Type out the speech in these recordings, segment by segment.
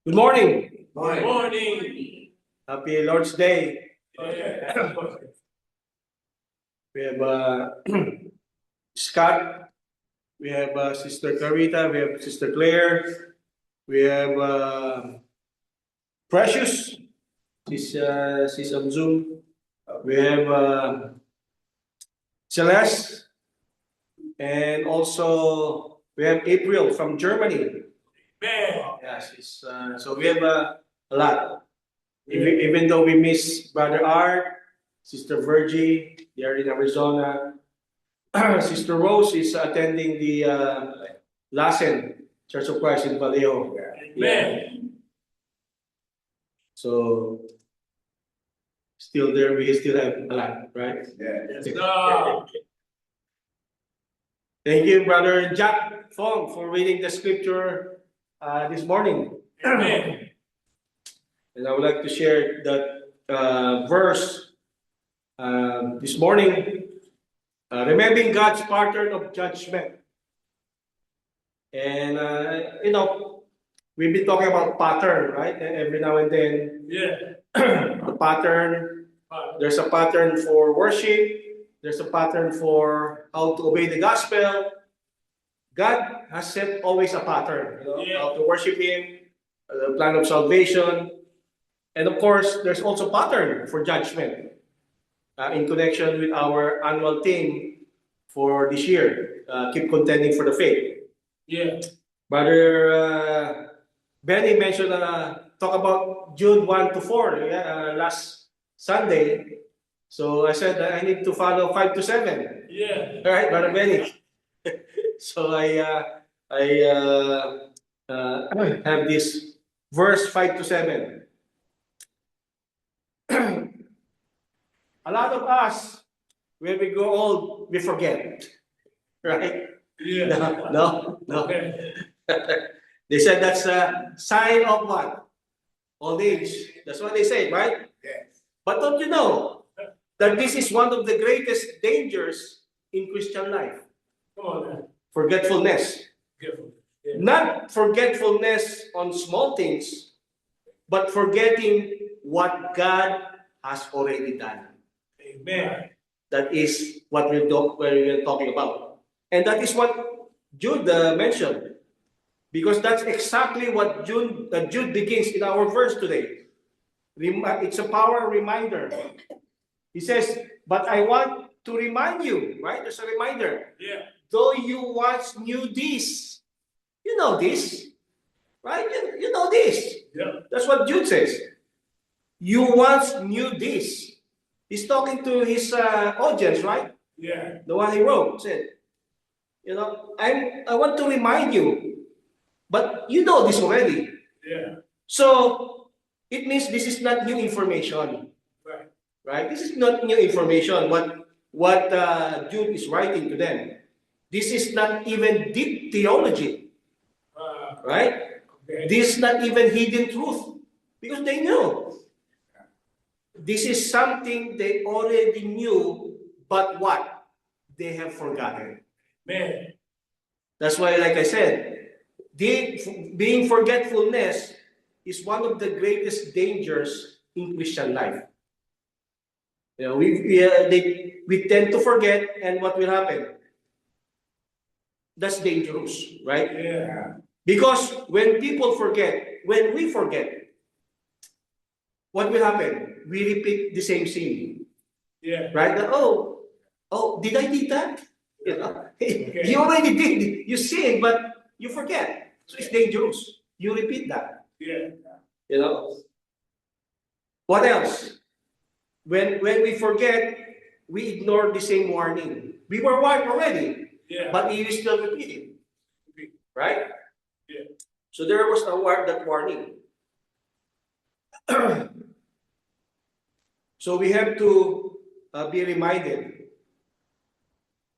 Good morning. Good morning. Happy Lord's Day. Yeah. We have Scott. We have Sister Carita. We have Sister Claire. We have Precious. She's on Zoom. We have Celeste. And also we have April from Germany. Man. Yeah, so we have a lot. Even though we miss Brother Art, Sister Virgie, they are in Arizona. Sister Rose is attending the Lassen Church of Christ in Vallejo. Man. So still there, we still have a lot, right? Yes, sir. Thank you, Brother Jack Fong, for reading the scripture this morning. Amen. And I would like to share that verse this morning. Remembering God's pattern of judgment. And, we've been talking about pattern, right? Every now and then, Yeah. the pattern. There's a pattern for worship. There's a pattern for how to obey the gospel. God has set always a pattern, how to worship Him, the plan of salvation. And of course, there's also pattern for judgment in connection with our annual theme for this year, keep contending for the faith. Yeah. Brother Benny mentioned, talk about June 1 to 4 last Sunday. So I said that I need to follow 5 to 7. Yeah. All right, Brother Benny. So I have this verse 5 to 7. A lot of us, when we grow old, we forget. Right? Yeah. No. Okay. They said that's a sign of what? Old age. That's what they say, right? Yes. But don't you know that this is one of the greatest dangers in Christian life? Come on now. Forgetfulness. Careful. Yeah. Not forgetfulness on small things, but forgetting what God has already done. Amen. That is what we're talking about. And that is what Jude mentioned. Because that's exactly what Jude begins in our verse today. It's a power reminder. He says, but I want to remind you, right? There's a reminder. Yeah. Though you once knew this, you know this, right? You know this. Yeah. That's what Jude says. You once knew this. He's talking to his audience, right? Yeah. The one he wrote said, I want to remind you, but you know this already. Yeah. So it means this is not new information, Right. right? This is not new information. What Jude is writing to them. This is not even deep theology, right? Okay. This is not even hidden truth, because they knew. This is something they already knew, but what? They have forgotten. Man. That's why, like I said, being forgetfulness is one of the greatest dangers in Christian life. We tend to forget, and what will happen? That's dangerous, right? Yeah. Because when we forget, what will happen? We repeat the same sin, Yeah. right? Did I did that? Okay. You already did. You sin, but you forget. So it's dangerous. You repeat that. Yeah. What else? When we forget, we ignore the same warning. We were warned already, Yeah. but you still repeat it, right? Yeah. So there was that warning. So we have to be reminded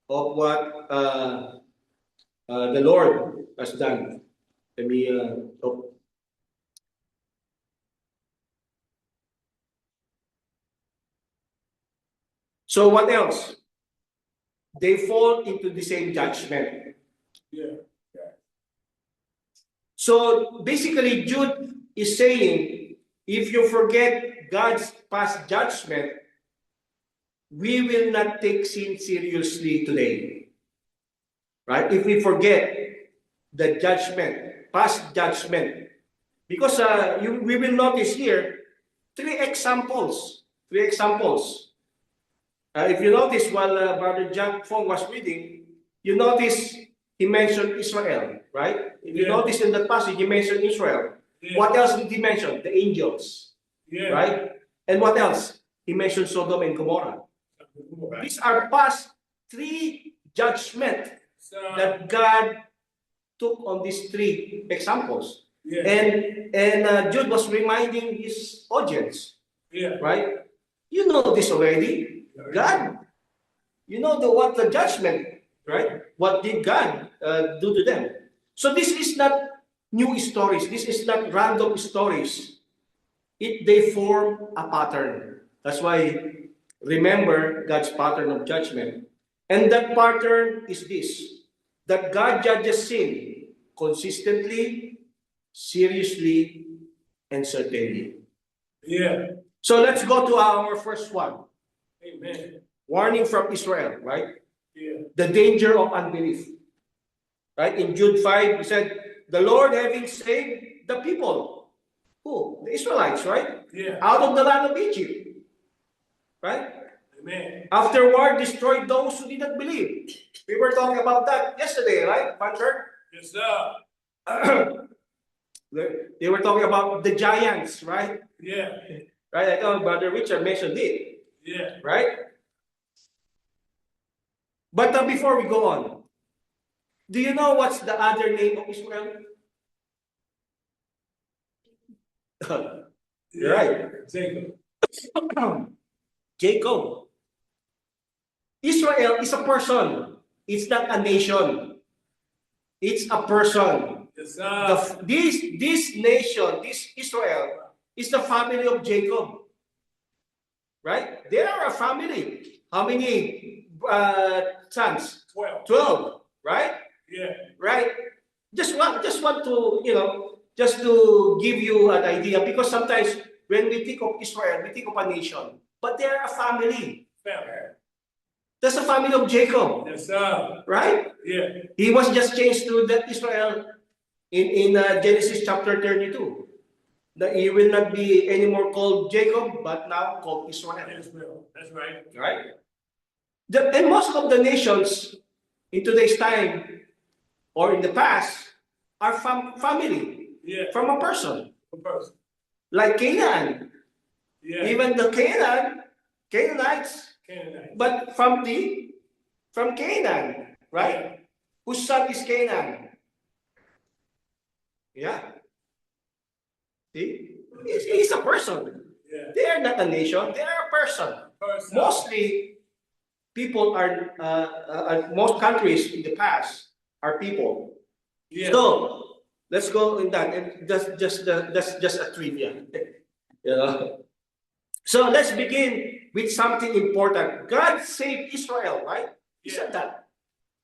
of what the Lord has done. Let me talk. So what else? They fall into the same judgment. Yeah. So basically, Jude is saying, if you forget God's past judgment, we will not take sin seriously today. Right? If we forget the judgment, past judgment. Because we will notice here three examples. Three examples. If you notice while Brother Jack Fong was reading, you notice he mentioned Israel, right? If you notice in that passage, he mentioned Israel. What else did he mention? The angels, right? And what else? He mentioned Sodom and Gomorrah. These are past three judgments that God took on these three examples. And Jude was reminding his audience, right? You know this already. God, you know what the judgment, right? What did God do to them? So this is not new stories. This is not random stories. They form a pattern. That's why remember God's pattern of judgment. And that pattern is this, that God judges sin consistently, seriously, and certainly. So let's go to our first one. Amen. Warning from Israel, right? Yeah. The danger of unbelief. Right? In Jude 5, he said, the Lord having saved the people. Who? The Israelites, right? Out of the land of Egypt. Right? Amen. Afterward, destroyed those who did not believe. We were talking about that yesterday, right, Pancher? Yes, sir. They were talking about the giants, right? Yeah. Right? I know Brother Richard mentioned it. Yeah. Right? But before we go on, do you know what's the other name of Israel? You're right. Jacob. Jacob. Israel is a person. It's not a nation. It's a person. Yes, sir. This nation, this Israel, is the family of Jacob. Right? They are a family. How many sons? 12. 12. Right? Yeah. Right? Just want to, just to give you an idea, because sometimes when we think of Israel, we think of a nation, but they are a family. Family. That's the family of Jacob. Yes, sir. Right? Yeah. He was just changed to that Israel in Genesis chapter 32. That he will not be anymore called Jacob, but now called Israel. Israel. That's right. Right? And most of the nations in today's time or in the past are family. Yeah. From a person. A person. Like Canaan. Yeah. Even the Canaanites. Canaanite. But from Canaan, right? Yeah. Whose son is Canaan? Yeah. See? He's a person. Yeah. They are not a nation. They are a person. Mostly, people are, most countries in the past are people. Yeah. So, let's go in that. And that's just a trivia. So, let's begin with something important. God saved Israel, right? He said that.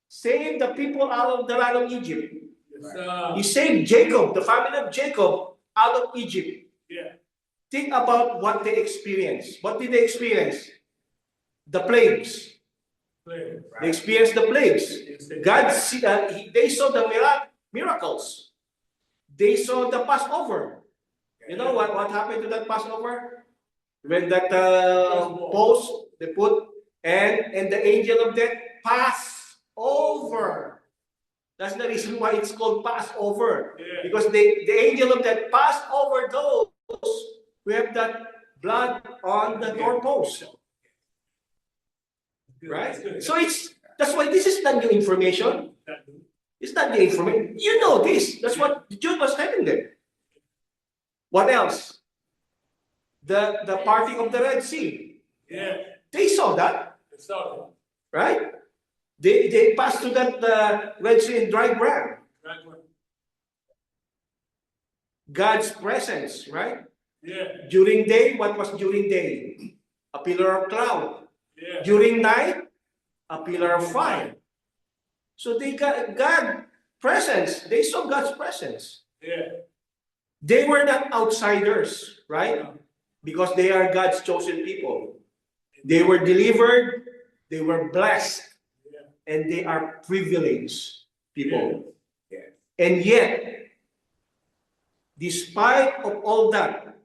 Saved the people out of the land of Egypt. Yes, He saved Jacob, the family of Jacob, out of Egypt. Yeah. Think about what they experienced. What did they experience? The plagues. They experienced the plagues. They saw the miracles. They saw the Passover. You know what happened to that Passover? When that post they put and the angel of death passed over. That's the reason why it's called Passover. Yeah. Because the angel of death passed over those who have that blood on the doorpost. Right? So that's why this is not new information. It's not new information. You know this. That's what Jude was telling them. What else? The parting of the Red Sea. Yeah. They saw that. They saw it. Right? They passed through that Red Sea in dry ground. God's presence, right? Yeah. During day, what was during day? A pillar of cloud. Yeah. During night, a pillar of fire. So they got God's presence. They saw God's presence. Yeah. They were not outsiders, right? Because they are God's chosen people. They were delivered, they were blessed, and they are privileged people. And yet, despite of all that,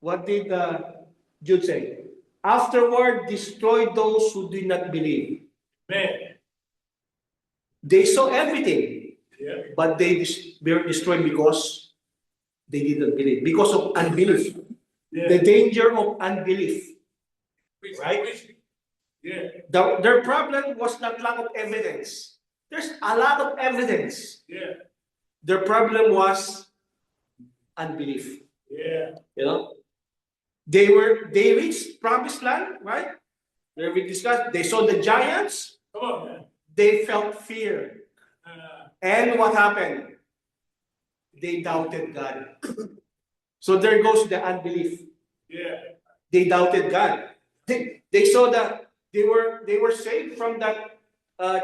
what did Jude say? Afterward, destroy those who do not believe. Man. They saw everything, Yeah. but they were destroyed because they didn't believe, because of unbelief. Yeah. The danger of unbelief. Right? Yeah. Their problem was not lack of evidence. There's a lot of evidence. Yeah. Their problem was unbelief. Yeah. You know, they reached promised land, right? Where we discussed, they saw the giants, Come on, man. they felt fear. And what happened? They doubted God. So there goes the unbelief. Yeah. They doubted God. They saw that they were saved from that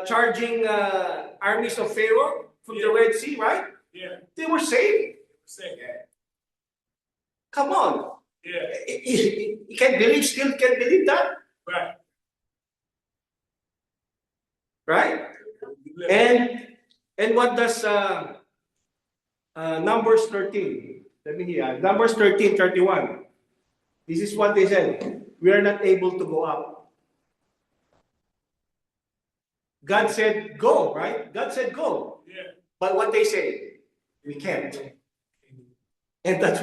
charging armies of Pharaoh from the Red Sea, right? Yeah. They were saved. Say that. Come on. Yeah. You can't believe, still can't believe that, Right. right? And what does Numbers 13? Let me hear. Numbers 13:31. This is what they said. We are not able to go up. God said, go, right? God said, go. Yeah. But what they say, we can't. And that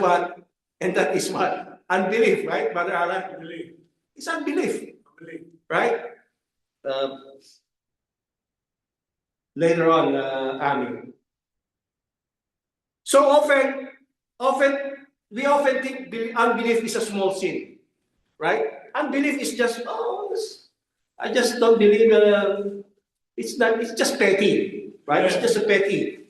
is what? Unbelief, right, Brother Alan? Believe. It's unbelief, Believe. right? Later on, Ami. So often, we often think unbelief is a small sin, right? Unbelief is just, I just don't believe. It's not. It's just petty, right? It's Yeah. just a petty.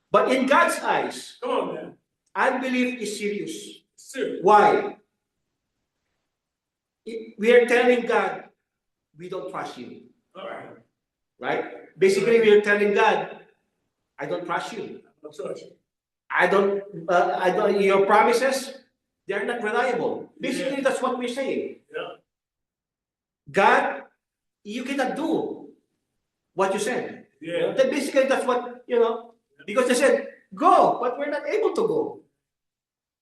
But in God's eyes, Come on, man. unbelief is serious. Serious. Why? We are telling God, we don't trust you, All right. right? Basically, we are telling God, I don't trust you. I'm sorry. I don't. Your promises, they are not reliable. Basically, that's what we're saying. Yeah. God, you cannot do what you said. Yeah. That basically, that's what because they said go, but we're not able to go,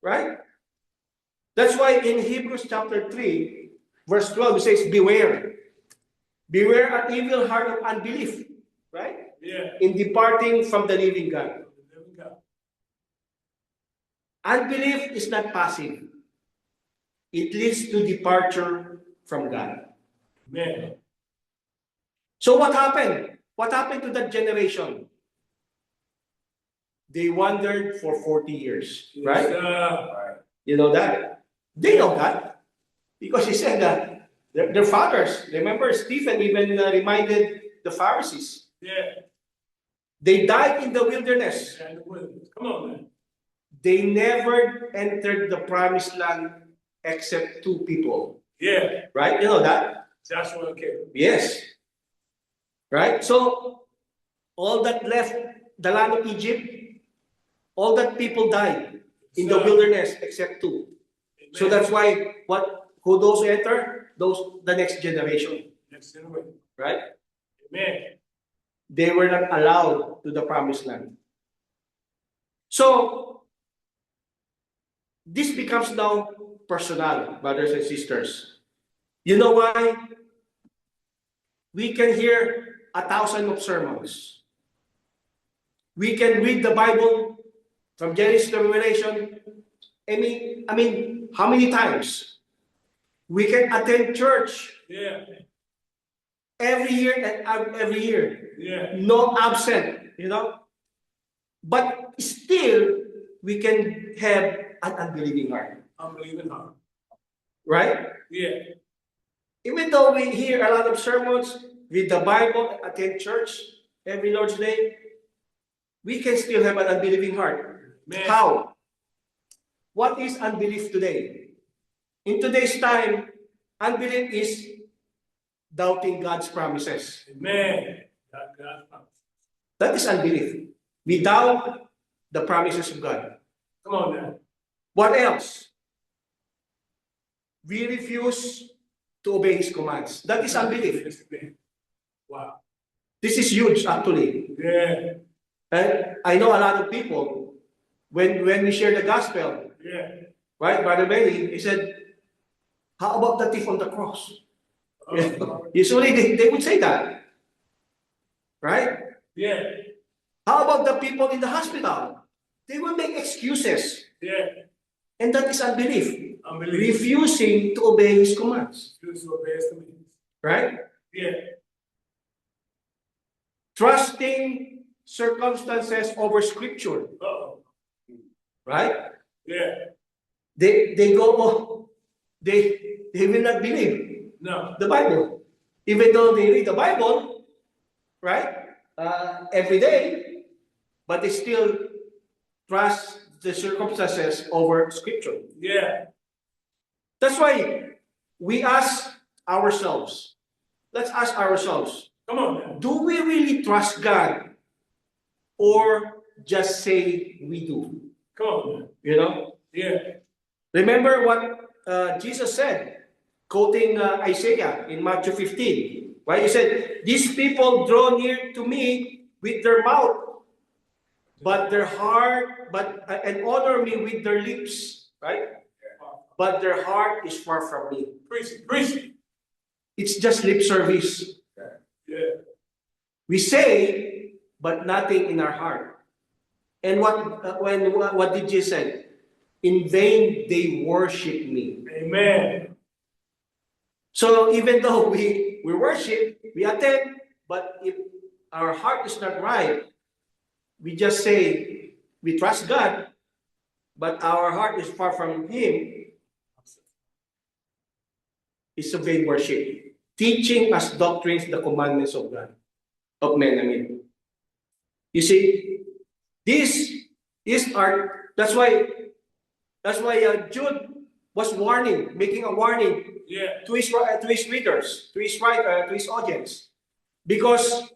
right? That's why in Hebrews chapter 3, verse 12, it says, beware. Beware an evil heart of unbelief, right? Yeah. In departing from the living God. There we go. Unbelief is not passive. It leads to departure from God. Man. So what happened? What happened to that generation? They wandered for 40 years, right? You know that? They know that. Because he said that their fathers, remember Stephen even reminded the Pharisees, Yeah. they died in the wilderness. And the wilderness. Come on, man. They never entered the promised land except 2 people, Yeah. right? You know that? Joshua and Caleb. Yes. Right? So, all that left the land of Egypt, all that people died in the wilderness except 2. So that's why who those enter? The next generation. Next generation. Right? Amen. They were not allowed to the promised land. So, this becomes now personal, brothers and sisters. You know why? We can hear 1,000 of sermons. We can read the Bible from Genesis to Revelation. I mean, how many times? We can attend church Yeah. every year and every year. Yeah. No absent, But still, we can have an unbelieving heart. Unbelieving heart. Right? Yeah. Even though we hear a lot of sermons, read the Bible, attend church every Lord's Day, we can still have an unbelieving heart. Man. How? What is unbelief today? In today's time, unbelief is doubting God's promises. Amen. God. That is unbelief. We doubt the promises of God. Come on now. What else? We refuse to obey His commands. That is unbelief. Yes, amen. Wow. This is huge, actually. Yeah. And I know a lot of people, when we share the gospel, Yeah. right, Brother Benny, he said, how about the thief on the cross? Oh, Usually they would say that, right? yeah. How about the people in the hospital? They will make excuses. Yeah. And that is unbelief. Unbelief. Refusing to obey His commands, Refuse to obey His commands. right? Yeah. Trusting circumstances over Scripture, Uh-oh. right? Yeah. They go, oh, they will not believe No. the Bible. Even though they read the Bible, right? Every day, but they still trust the circumstances over Scripture. Yeah. That's why we ask ourselves, let's ask ourselves, Come on now. do we really trust God or just say we do? Come on now. You know? Yeah. Remember what Jesus said, quoting Isaiah in Matthew 15, right? He said, these people draw near to me with their mouth, but their heart, and honor me with their lips, right? But their heart is far from me. Preach it. Preach it. It's just lip service. Yeah. We say, but nothing in our heart. And what did Jesus say? In vain they worship me. Amen. So even though we worship, we attend, but if our heart is not right, we just say we trust God, but our heart is far from Him. It's a vain worship. Teaching as doctrines the commandments of God, of men, I mean. You see, this is our, that's why Jude was warning, making a warning Yeah. to his readers, to his audience. Because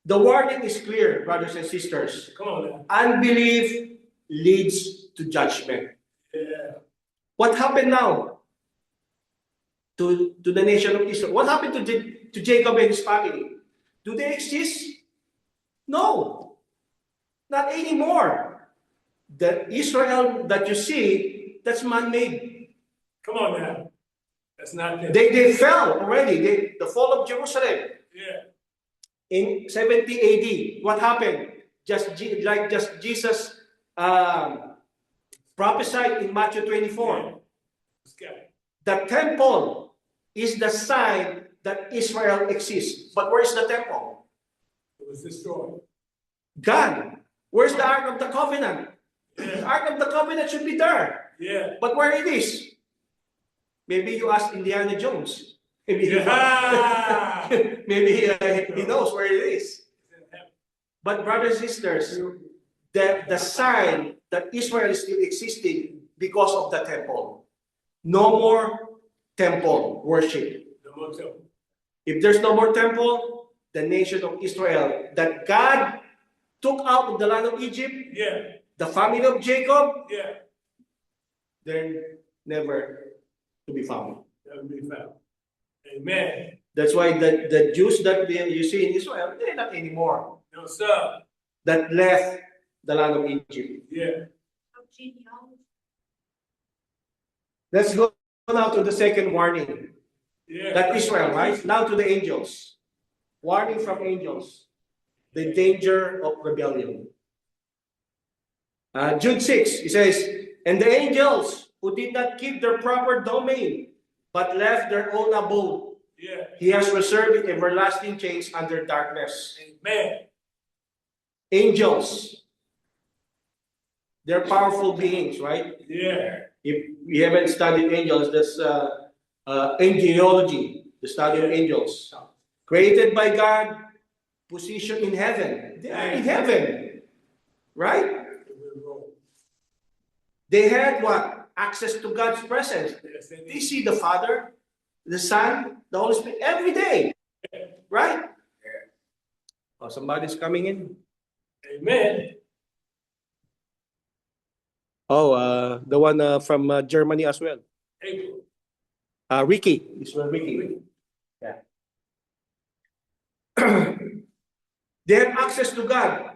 the warning is clear, brothers and sisters. Come on now. Unbelief leads to judgment. Yeah. What happened now to the nation of Israel? What happened to Jacob and his family? Do they exist? No, not anymore. The Israel that you see, that's man-made. Come on now. That's not it. They fell already. The fall of Jerusalem Yeah. in 70 AD. What happened? Just Jesus prophesied in Matthew 24. Okay. The temple is the sign that Israel exists. But where is the temple? It was destroyed. God. Where's the Ark of the Covenant? The Ark of the Covenant should be there. Yeah. But where it is? Maybe you ask Indiana Jones. Maybe Yeah. maybe he knows where it is. But brothers and sisters, the sign that Israel is still existing because of the temple. No more temple worship. No more temple. If there's no more temple, the nation of Israel that God took out of the land of Egypt, Yeah. the family of Jacob, Yeah. they're never to be found. That would be found. Amen. That's why the Jews that you see in Israel, they're not anymore. No, sir. That left the land of Egypt. Yeah. Let's go now to the second warning. Yeah. That Israel, right? Now to the angels. Warning from angels. The danger of rebellion. Jude 6, it says, and the angels who did not keep their proper domain, but left their own abode, Yeah. He has reserved in everlasting chains under darkness. Amen. Angels, they're powerful beings, right? Yeah. If we haven't studied angels, that's angelology, the study of angels. Created by God, positioned in heaven. They are in heaven, right? They had what? Access to God's presence. Yes, They indeed. see the Father, the Son, the Holy Spirit every day, right? Oh, somebody's coming in. Amen. Oh, the one from Germany as well. April. Ricky. This one, Ricky. Yeah. They have access to God.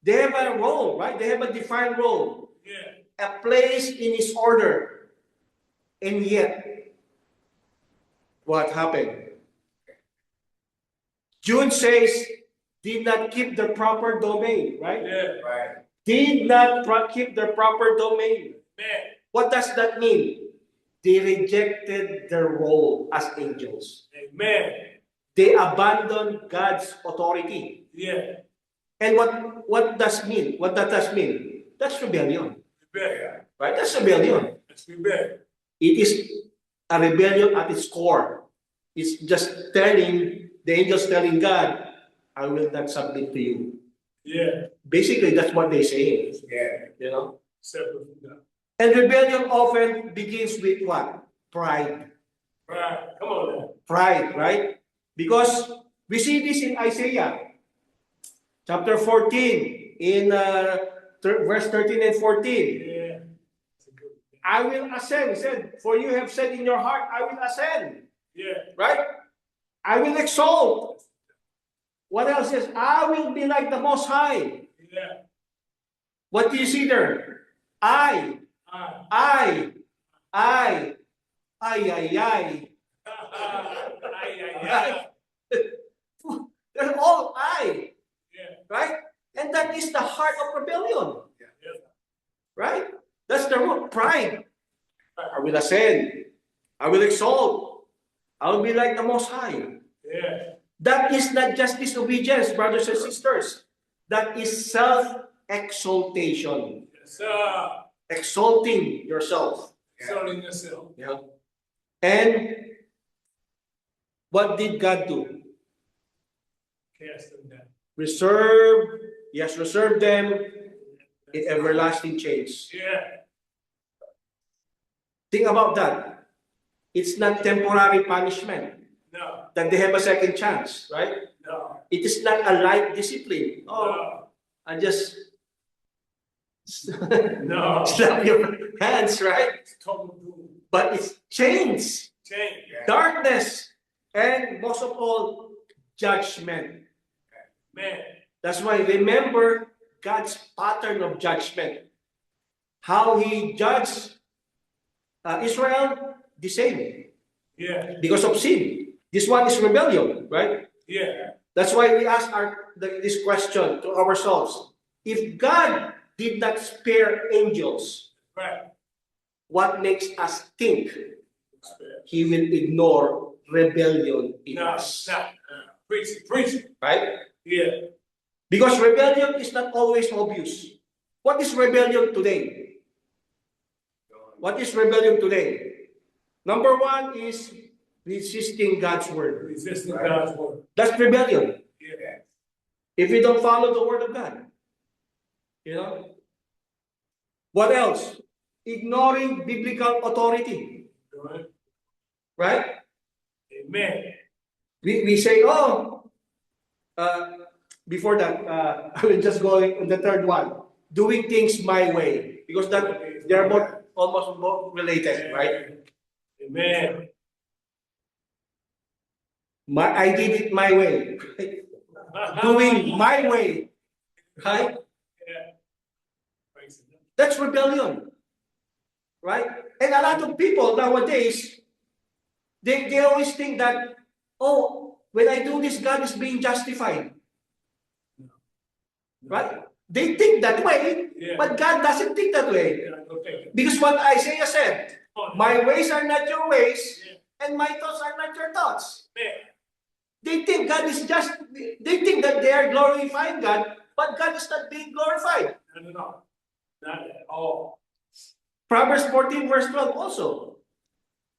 They have a role, right? They have a defined role, Yeah. a place in His order. And yet, what happened? Jude says, did not keep the proper domain, right? Yeah. Right. Did not keep the proper domain. Man. What does that mean? They rejected their role as angels. Amen. They abandoned God's authority. Yeah. And what does mean? What that does mean? That's rebellion. Rebellion. Right? That's rebellion. That's rebellion. It is a rebellion at its core. It's just telling, the angels telling God, I will not submit to you. Yeah. Basically, that's what they say. Yeah. You know? Separate from God. And rebellion often begins with what? Pride. Right. Come on now. Pride, right? Because we see this in Isaiah chapter 14, in verse 13 and 14. Yeah. I will ascend. He said, for you have said in your heart, I will ascend. Yeah. Right? I will exalt. What else is? I will be like the Most High. Yeah. What do you see there? I. Ay, Ay. ay, ay. They're all I. Yeah. Right? And that is the heart of rebellion. Yeah. Right? That's the root. Pride. I will ascend. I will exalt. I will be like the Most High. Yeah. That is not just disobedience, brothers and sisters. That is self-exaltation. Yes, sir. Exalting yourself. Exalting yourself. Yeah. And what did God do? Cast them down. He has reserved them in everlasting chains. Yeah. Think about that. It's not temporary punishment No. that they have a second chance, right? No. It is not a light discipline. Oh, No. I just No. slap your hands, right? It's total doom. But it's chains, Change. darkness, and most of all, judgment. Man. That's why remember God's pattern of judgment. How He judged Israel, the same. Yeah. Because of sin. This one is rebellion, right? Yeah. That's why we ask this question to ourselves. If God did not spare angels, Right. what makes us think He will ignore rebellion in No. us? No. Preach it. Preach it. Right? Yeah. Because rebellion is not always obvious. What is rebellion today? What is rebellion today? Number one is resisting God's word. Resisting God's word. That's rebellion. Yeah. If we don't follow the word of God. You know? What else? Ignoring biblical authority. Right. Right? Amen. We say, before that, I will just go on the third one. Doing things my way. Because that they're almost both related, right? Amen. I did it my way. Doing my way. Right? Yeah. Praise the Lord. That's rebellion. Right? And a lot of people nowadays, they always think that, oh, when I do this, God is being justified. Right? They think that way, Yeah. but God doesn't think that way. Yeah, okay. Because what Isaiah said, my ways are not your ways, Yeah. and my thoughts are not your thoughts. Man. They think God is they think that they are glorifying God, but God is not being glorified. No. Not at all. Proverbs 14 verse 12 also.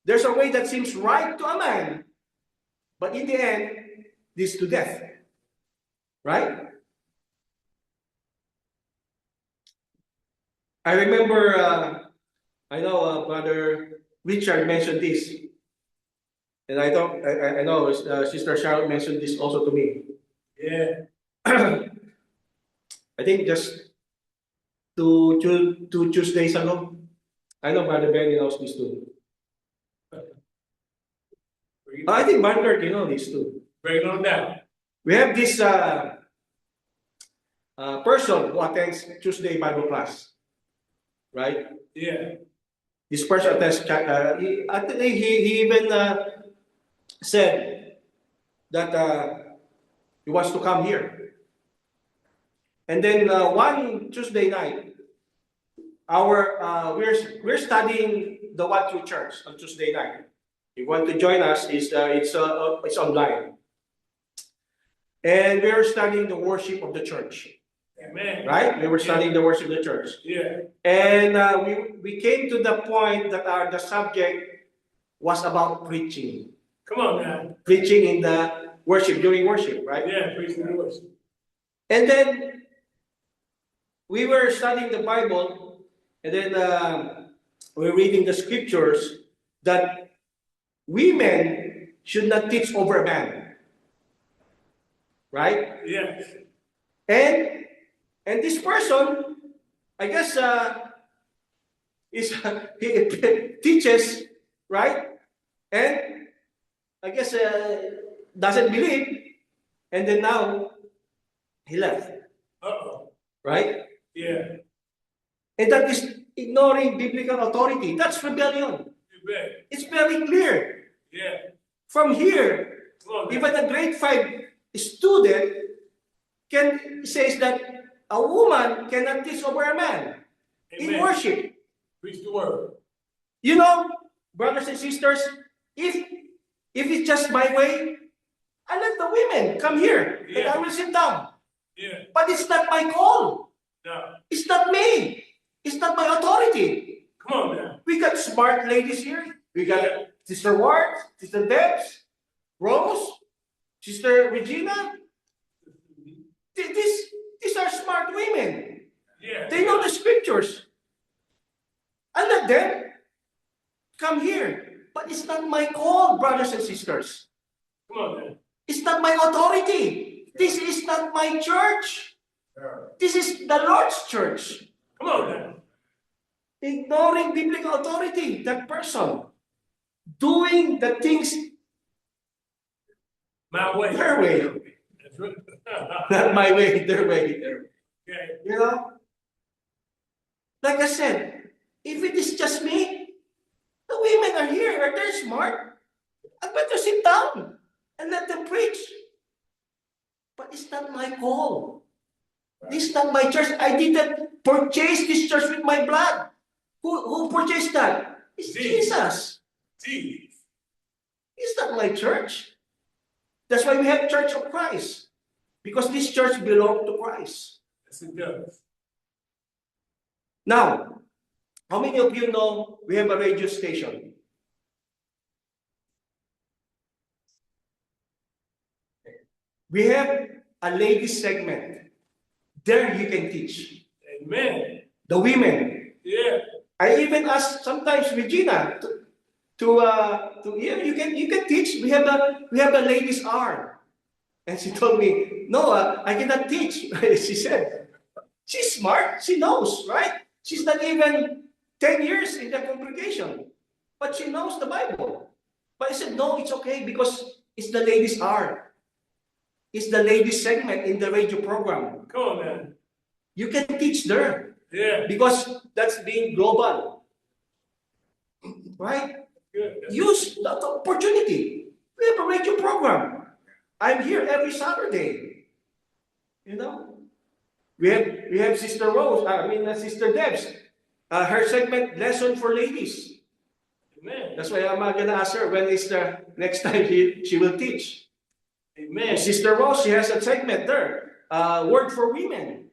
There's a way that seems right to a man, but in the end, leads to death. Right? I remember, I know Brother Richard mentioned this. And I know Sister Charlotte mentioned this also to me. Yeah. I think just two Tuesdays ago. I know Brother Benny knows this too. I think Bankert, you know this too. Bring it on down. We have this person who attends Tuesday Bible class, right? Yeah. This person attends. He even said that he wants to come here. And then one Tuesday night, we're studying the One True Church on Tuesday night. If you want to join us, it's online. And we are studying the worship of the church. Amen. Right? We were studying the worship of the church. Yeah. And we came to the point that the subject was about preaching. Come on now. Preaching in the worship, during worship, right? Yeah, preaching the worship. And then we were studying the Bible, and then we're reading the scriptures that women should not teach over man. Right? Yes. And this person, I guess, he teaches, right? And I guess doesn't believe, and then now he left, Uh-oh. right? Yeah. And that is ignoring biblical authority. That's rebellion. You bet. It's very clear. Yeah. From here, Come on. even a grade 5 student says that a woman cannot teach over a man in Amen. worship. Preach the word. You know, brothers and sisters, if it's just my way, I let the women come here and Yeah. I will sit down. Yeah. But it's not my call. No. It's not me. It's not my authority. Come on now. We got smart ladies here. We got Sister Ward, Sister Debs, Rose, Sister Regina. These are smart women. Yeah. They know the scriptures. I let them come here. But it's not my call, brothers and sisters. Come on now. It's not my authority. This is not my church. This is the Lord's church. Come on now. Ignoring biblical authority, that person doing the things My way. their way, That's right. not my way, their way. Okay. You know? Like I said, if it is just me, the women are here, are they smart? I better sit down and let them preach. But it's not my call. This is not my church. I didn't purchase this church with my blood. Who purchased that? It's Jesus. See. It's not my church. That's why we have Church of Christ. Because this church belongs to Christ. Yes, it does. Now, how many of you know we have a radio station? We have a ladies segment. There you can teach. Amen. The women. Yeah. I even ask sometimes Regina you can teach. We have the ladies hour, and she told me, no, I cannot teach. She said, she's smart. She knows, right? She's not even 10 years in the congregation, but she knows the Bible. But I said, no, it's okay because it's the ladies hour. It's the ladies segment in the radio program. Come on now. You can teach there. Yeah. Because that's being global. Right? Good. Use that opportunity. We have a radio program. I'm here every Saturday. You know? We have Sister Rose, Sister Debs. Her segment, Lesson for Ladies. Amen. That's why I'm gonna ask her when is the next time she will teach. Amen. Sister Rose, she has a segment there. Word for Women.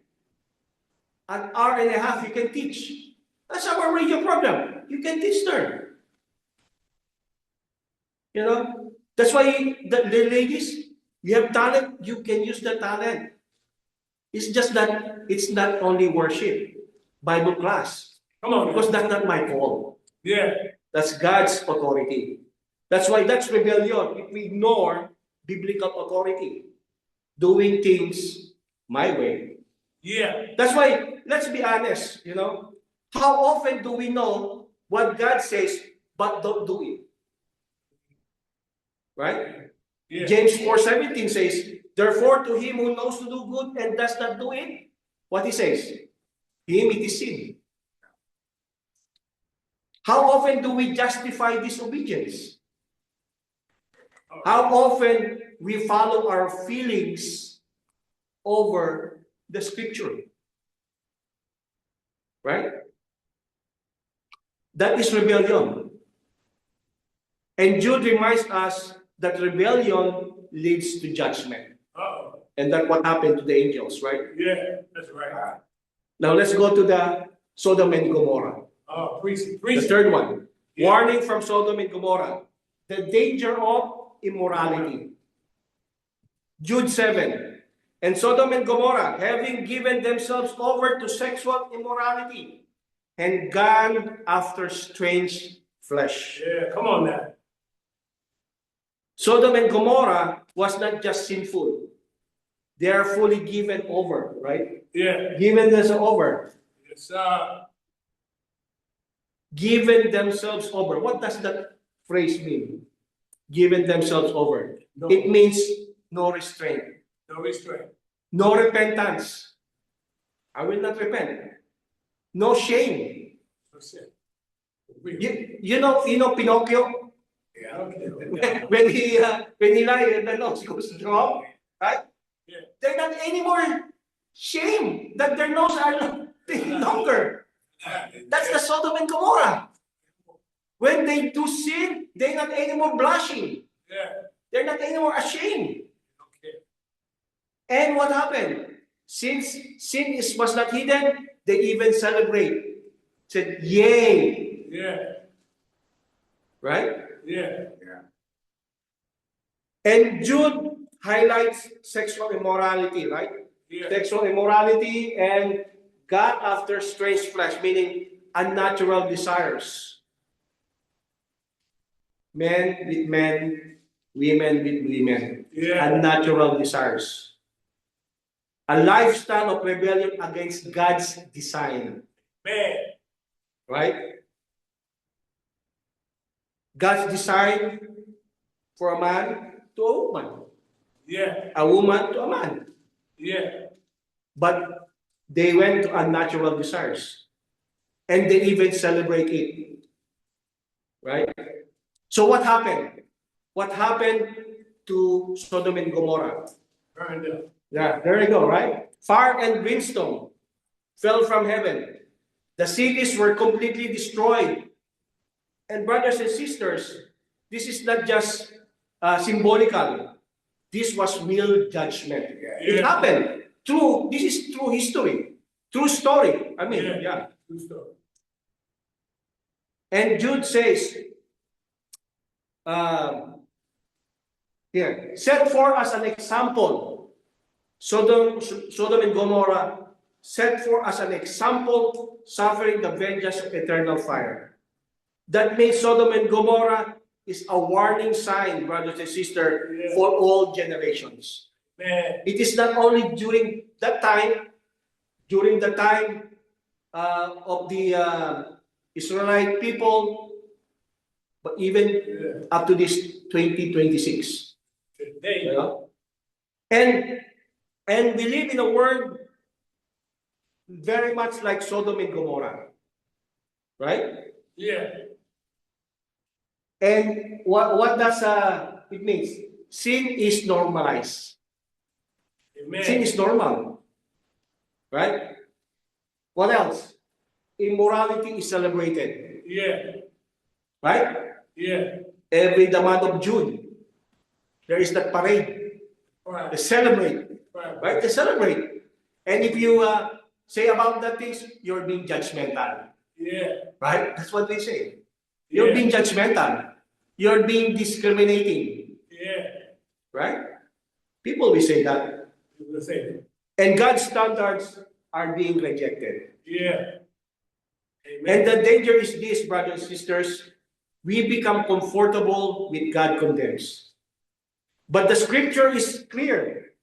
An hour and a half you can teach. That's our radio program. You can teach there. You know, that's why the ladies, you have talent, you can use the talent. It's just that it's not only worship, Bible class. Come on. Because that's not my call. Yeah. That's God's authority. That's why that's rebellion. If we ignore biblical authority, doing things my way Yeah. That's why, let's be honest, how often do we know what God says, but don't do it? Right? Yeah. James 4:17 says, therefore to him who knows to do good and does not do it, what he says? Him it is sin. How often do we justify disobedience? How often we follow our feelings over the scripture? Right? That is rebellion. And Jude reminds us that rebellion leads to judgment. Uh-oh. And that's what happened to the angels, right? Yeah, that's right. Now let's go to the Sodom and Gomorrah. Oh, The priest. third one. Yeah. Warning from Sodom and Gomorrah. The danger of immorality. Jude 7. And Sodom and Gomorrah, having given themselves over to sexual immorality and gone after strange flesh. Yeah, come on now. Sodom and Gomorrah was not just sinful. They are fully given over, right? Yeah. Given themselves over. Yes, Given themselves over. What does that phrase mean? Given themselves over. no, It means no restraint, no restraint. no repentance. I will not repent. No shame. No sin. You know Pinocchio? Yeah, okay. when he lied, the nose goes wrong, right? Yeah. They're not anymore shame that their nose are longer. That's the Sodom and Gomorrah. When they do sin, they're not anymore blushing. Yeah. They're not anymore ashamed. Okay. And what happened? Since sin was not hidden, they even celebrate. Said, yay. Yeah. Right? Yeah. And Jude highlights sexual immorality, right? Yeah. Sexual immorality and God after strange flesh, meaning unnatural desires. Men with men, women with women. Yeah. Unnatural desires. A lifestyle of rebellion against God's design. Man. Right? God's design for a man to a woman. Yeah. A woman to a man. Yeah. But they went to unnatural desires. And they even celebrate it. Right? So what happened? What happened to Sodom and Gomorrah? Burned up. Yeah, there you go, right? Fire and brimstone fell from heaven. The cities were completely destroyed. And brothers and sisters, this is not just symbolical. This was real judgment. It Yeah. happened. This is true history. True story. I mean, yeah. True story. And Jude says, here, set forth as an example. Sodom and Gomorrah set forth as an example, suffering the vengeance of eternal fire. That means Sodom and Gomorrah is a warning sign, brothers and sisters, Yeah. for all generations. Man. It is not only during the time of the Israelite people, but even Yeah. up to this 2026. Today. You know? And we live in a world very much like Sodom and Gomorrah. Right? Yeah. And what does it means? Sin is normalized. Amen. Sin is normal. Right? What else? Immorality is celebrated. Yeah. Right? Yeah. The month of June, there is that parade. Right. They celebrate. Right. Right? They celebrate. And if you say about that things, you're being judgmental. Yeah. Right? That's what they say. You're Yeah. being judgmental. You're being discriminating. Yeah. Right? People will say that. You will say that. And God's standards are being rejected. Yeah. Amen. And the danger is this, brothers and sisters. We become comfortable with God condemns. But the scripture is clear.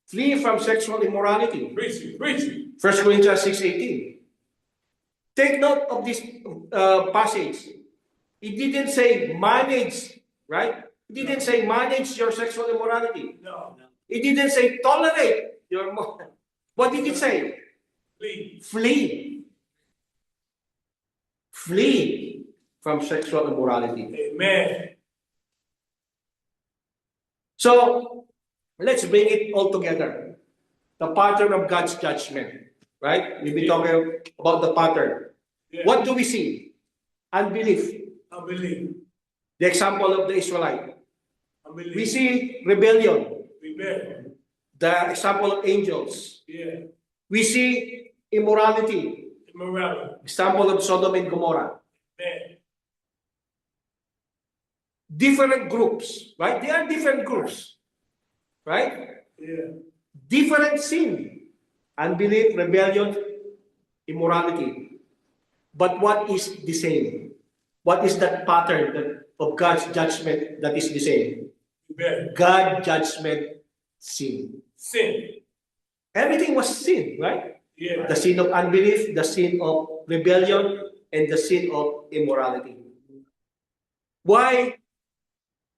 Flee from sexual immorality. Preach it. Preach it. 1 Corinthians 6:18. Take note of this passage. It didn't say manage, right? It didn't say manage your sexual immorality. No. It didn't say tolerate your. What did it say? Please. Flee. Flee from sexual immorality. Amen. So let's bring it all together. The pattern of God's judgment, right? We've been talking about the pattern. Yeah. What do we see? Unbelief. Unbelief. The example of the Israelite. Unbelief. We see rebellion. Rebellion. The example of angels. Yeah. We see immorality. Immorality. Example of Sodom and Gomorrah. Amen. Different groups, right? They are different groups, right? Yeah. Different sin. Unbelief, rebellion, immorality. But what is the same? What is that pattern of God's judgment that is the same? Rebellion. God judgment, sin. Sin. Everything was sin, right? Yeah. The sin of unbelief, the sin of rebellion, and the sin of immorality. Why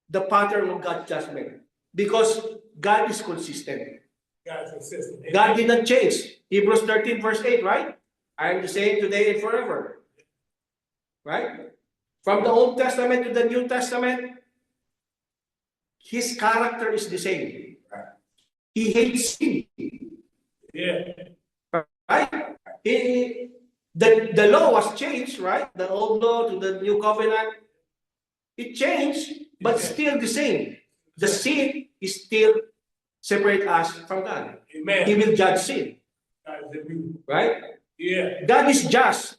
the pattern of God's judgment? Because God is consistent. God's consistent. Amen. God did not change. Hebrews 13 verse 8, right? I am the same today and forever. Right? From the Old Testament to the New Testament, His character is the same. He hates sin. Yeah. Right? The law was changed, right? The old law to the new covenant. It changed, but still the same. The sin is still separate us from God. Amen. He will judge sin, God is immune. right? Yeah. God is just.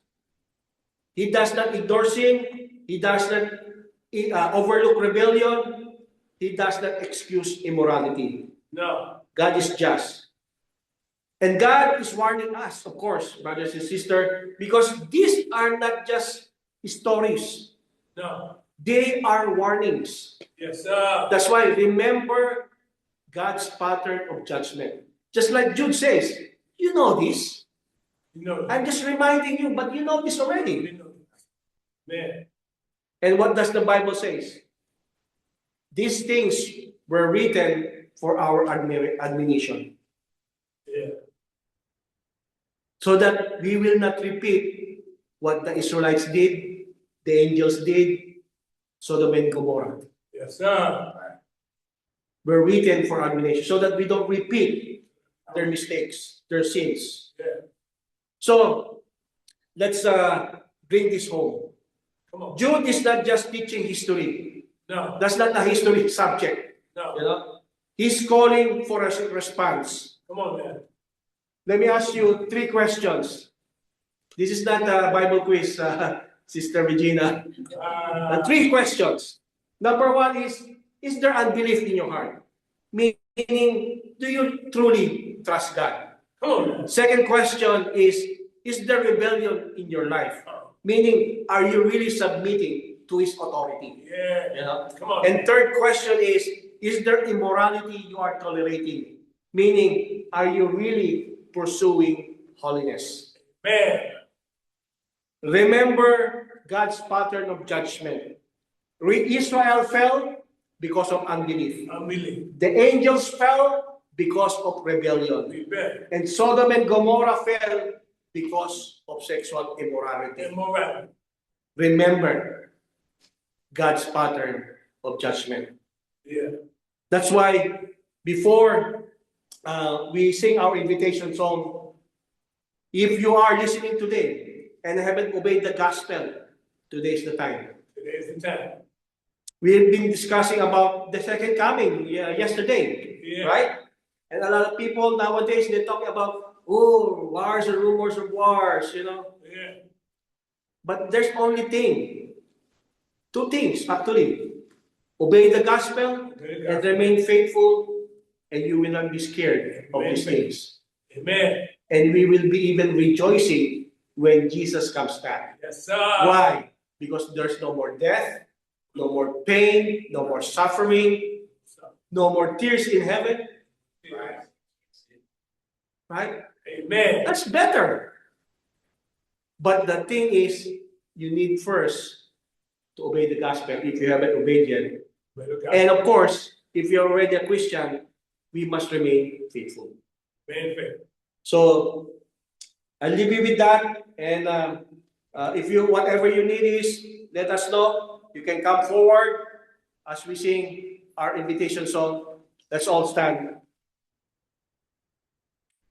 He does not ignore sin. He does not overlook rebellion. He does not excuse immorality. No. God is just. And God is warning us, of course, brothers and sisters, because these are not just stories. No. They are warnings. Yes, sir. That's why remember God's pattern of judgment. Just like Jude says, you know this. You know. I'm just reminding you, but you know this already. You know. Man. And what does the Bible say? These things were written for our admonition, Yeah. so that we will not repeat what the Israelites did, the angels did, Sodom and Gomorrah. Yes, sir. Were written for admonition, so that we don't repeat their mistakes, their sins. Yeah. So let's bring this home. Come on. Jude is not just teaching history. No. That's not a history subject. No. You know, he's calling for a response. Come on, man. Let me ask you 3 questions. This is not a Bible quiz, Sister Regina. 3 questions. Number 1 is there unbelief in your heart? Meaning, do you truly trust God? Come on, man. Second question is there rebellion in your life? Meaning, are you really submitting to His authority? Yeah. You know? Come on. And third question is there immorality you are tolerating? Meaning, are you really pursuing holiness? Man. Remember God's pattern of judgment. Israel fell because of unbelief. Unbelief. The angels fell because of rebellion. Rebellion. And Sodom and Gomorrah fell because of sexual immorality. Immorality. Remember God's pattern of judgment. Yeah. That's why before we sing our invitation song, if you are listening today and haven't obeyed the gospel, today is the time. Today is the time. We've been discussing about the second coming yesterday, Yeah. right? And a lot of people nowadays, they talk about, oh, wars and rumors of wars, you know. Yeah. But there's only 2 things actually. Obey the gospel and remain faithful, and you will not be scared of these things. Amen. And we will be even rejoicing when Jesus comes back. Yes, sir. Why? Because there's no more death, no more pain, no more suffering, no more tears in heaven. Right. right? Amen. That's better. But the thing is, you need first to obey the gospel if you haven't obeyed yet. And of course, if you're already a Christian, we must remain faithful. Amen. So I'll leave you with that. And if you whatever you need is, let us know. You can come forward as we sing our invitation song. Let's all stand.